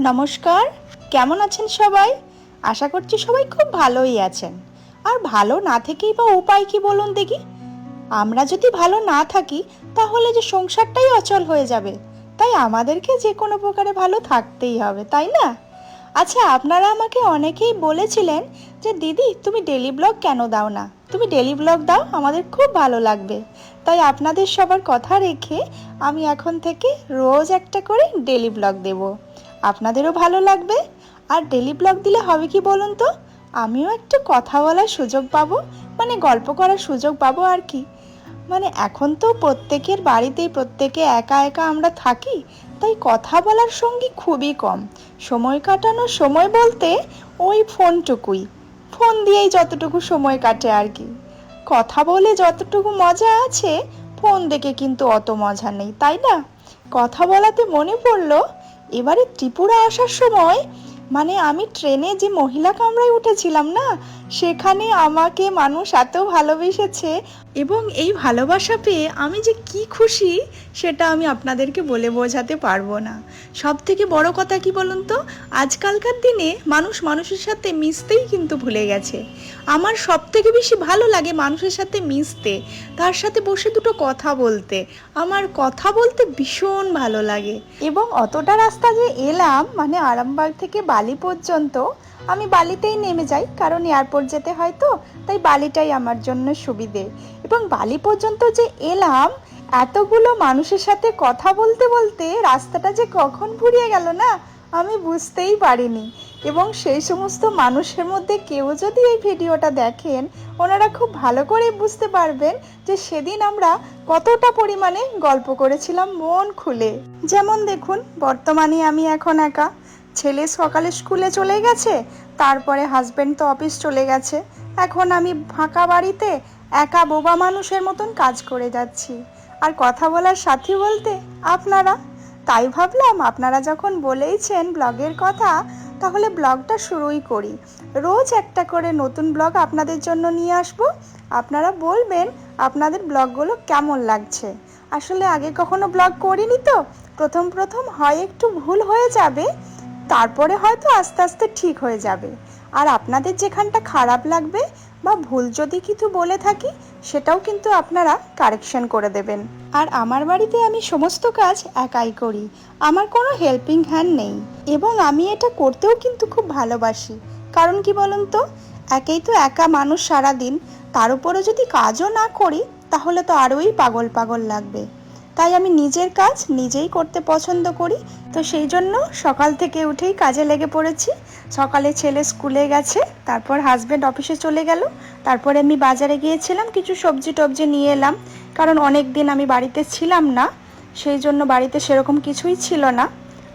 নমস্কার, কেমন আছেন সবাই? আশা করছি সবাই খুব ভালোই আছেন। আর ভালো না থেকেই বা উপায় কি বলুন দেখি? আমরা যদি ভালো না থাকি তাহলে যে সংসারটাই অচল হয়ে যাবে। তাই আমাদেরকে যে কোনো প্রকারে ভালো থাকতেই হবে, তাই না? আচ্ছা, আপনারা আমাকে অনেকেই বলেছিলেন যে দিদি তুমি ডেলি ব্লগ কেন দাও না, তুমি ডেলি ব্লগ দাও, আমাদের খুব ভালো লাগবে। তাই আপনাদের সবার কথা রেখে আমি এখন থেকে রোজ একটা করে ডেলি ব্লগ দেব। আপনাদেরও ভালো লাগবে। আর ডেলি ব্লগ দিলে হবে কি বলুন তো, আমিও একটু কথা বলার সুযোগ পাবো, মানে গল্প করার সুযোগ পাবো আর কি। মানে এখন তো প্রত্যেকের বাড়িতেই প্রত্যেকে একা একা আমরা থাকি, তাই কথা বলার সঙ্গী খুবই কম। সময় কাটানোর সময় বলতে ওই ফোনটুকুই, ফোন দিয়েই যতটুকু সময় কাটে আর কি। কথা বলে যতটুকু মজা আছে ফোন দেখে কিন্তু অত মজা নেই, তাই না? কথা বলাতে মনে পড়লো, এবারে ত্রিপুরা আসার সময় মানে আমি ট্রেনে যে মহিলা কামরায় উঠেছিলাম না, সেখানে আমাকে মানুষ এত ভালোবেসেছে এবং এই ভালোবাসা পেয়ে আমি যে কি খুশি সেটা আমি আপনাদেরকে বলে বোঝাতে পারবো না। সব থেকে বড় কথা কি বলুন তো, আজকালকার দিনে মানুষ মানুষের সাথে মিশতেই কিন্তু ভুলে গেছে। আমার সব থেকে বেশি ভালো লাগে মানুষের সাথে মিশতে, তার সাথে বসে দুটো কথা বলতে। আমার কথা বলতে ভীষণ ভালো লাগে। এবং অতটা রাস্তা যে এলাম, মানে আরামবাগ থেকে বালি পর্যন্ত, আমি বালিতেই নেমে যাই কারণ এয়ারপোর্ট যেতে হয় তো, তাই বালিটাই আমার জন্য সুবিধে। এবং বালি পর্যন্ত যে এলাম, এতগুলো মানুষের সাথে কথা বলতে বলতে রাস্তাটা যে কখন ফুরিয়ে গেল না, আমি বুঝতেই পারিনি। এবং সেই সমস্ত মানুষের মধ্যে কেউ যদি এই ভিডিওটা দেখেন, ওনারা খুব ভালো করে বুঝতে পারবেন যে সেদিন আমরা কতটা পরিমাণে গল্প করেছিলাম মন খুলে। যেমন দেখুন, বর্তমানে আমি এখন একা, ছেলে সকালে স্কুলে চলে গেছে, তারপরে হাজবেন্ড তো অফিস চলে গেছে। এখন আমি ফাঁকা বাড়িতে একা বোবা মানুষের মতন কাজ করে যাচ্ছি। আর কথা বলার সাথী বলতে আপনারা। তাই ভাবলাম আপনারা যখন বলেইছেন ব্লগের কথা, তাহলে ব্লগটা শুরুই করি। রোজ একটা করে নতুন ব্লগ আপনাদের জন্য নিয়ে আসব। আপনারা বলবেন আপনাদের ব্লগগুলো কেমন লাগছে। আসলে আগে কখনো ব্লগ করিনি তো, প্রথম প্রথম হয় একটু ভুল হয়ে যাবে, তারপরে হয়তো আস্তে আস্তে ঠিক হয়ে যাবে। আর আপনাদের যেখানটা খারাপ লাগবে বা ভুল যদি কিছু বলে থাকি, সেটাও কিন্তু আপনারা কারেকশন করে দেবেন। আর আমার বাড়িতে আমি সমস্ত কাজ একাই করি, আমার কোনো হেল্পিং হ্যান্ড নেই। এবং আমি এটা করতেও কিন্তু খুব ভালোবাসি। কারণ কি বলুন তো, একেই তো একা মানুষ সারাদিন, তার উপরে যদি কাজও না করি তাহলে তো আরোই পাগল পাগল লাগবে। তাই আমি নিজের কাজ নিজেই করতে পছন্দ করি। তো সেই জন্য সকাল থেকে উঠেই কাজে লেগে পড়েছি। সকালে ছেলে স্কুলে গেছে, তারপর হাজব্যান্ড অফিসে চলে গেল, তারপরে আমি বাজারে গিয়েছিলাম, কিছু সবজি টবজি নিয়ে এলাম। কারণ অনেক দিন আমি বাড়িতে ছিলাম না, সেই জন্য বাড়িতে সেরকম কিছুই ছিল না।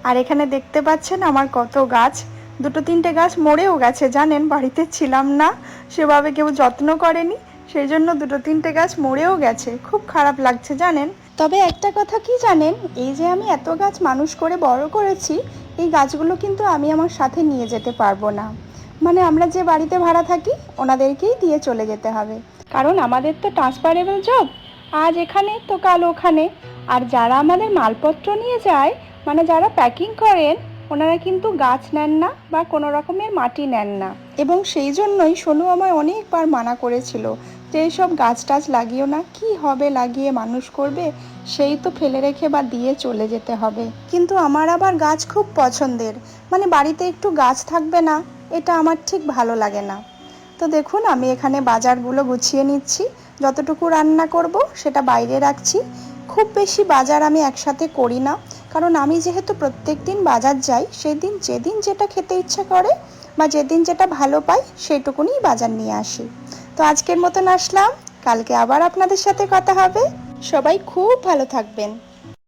আর এখানে দেখতে পাচ্ছেন আমার কত গাছ, দুটো তিনটে গাছ মরেও গেছে জানেন, বাড়িতে ছিলাম না, সেভাবে কেউ যত্ন করেনি, সেই জন্য দুটো তিনটে গাছ মরেও গেছে। খুব খারাপ লাগছে জানেন। তবে একটা কথা কি জানেন, এই যে আমি এত গাছ মানুষ করে বড় করেছি, এই গাছগুলো কিন্তু আমি আমার সাথে নিয়ে যেতে পারবো না। মানে আমরা যে বাড়িতে ভাড়া থাকি ওনাদেরকেই দিয়ে চলে যেতে হবে, কারণ আমাদের তো ট্রান্সফারেবল জব, আজ এখানে তো কাল ওখানে। আর যারা আমাদের মালপত্র নিয়ে যায়, মানে যারা প্যাকিং করেন, ওনারা কিন্তু গাছ নেন না বা কোনো রকমের মাটি নেন না। এবং সেই জন্যই সোনু আমায় অনেকবার মানা করেছিল যে এইসব গাছ টাছ লাগিও না, কি হবে লাগিয়ে, মানুষ করবে, সেই তো ফেলে রেখে বা দিয়ে চলে যেতে হবে। কিন্তু আমার আবার গাছ খুব পছন্দের, মানে বাড়িতে একটু গাছ থাকবে না, এটা আমার ঠিক ভালো লাগে না। তো দেখুন আমি এখানে বাজারগুলো গুছিয়ে নিচ্ছি, যতটুকু রান্না করব সেটা বাইরে রাখছি। খুব বেশি বাজার আমি একসাথে করি না, কারণ আমি যেহেতু প্রত্যেক দিন বাজার যাই, সেদিন যেদিন যেটা খেতে ইচ্ছা করে বা যেদিন যেটা ভালো পাই সেইটুকুনি বাজার নিয়ে আসি। তো আজকের মতন আসলাম, কালকে আবার আপনাদের সাথে কথা হবে। সবাই খুব ভালো থাকবেন।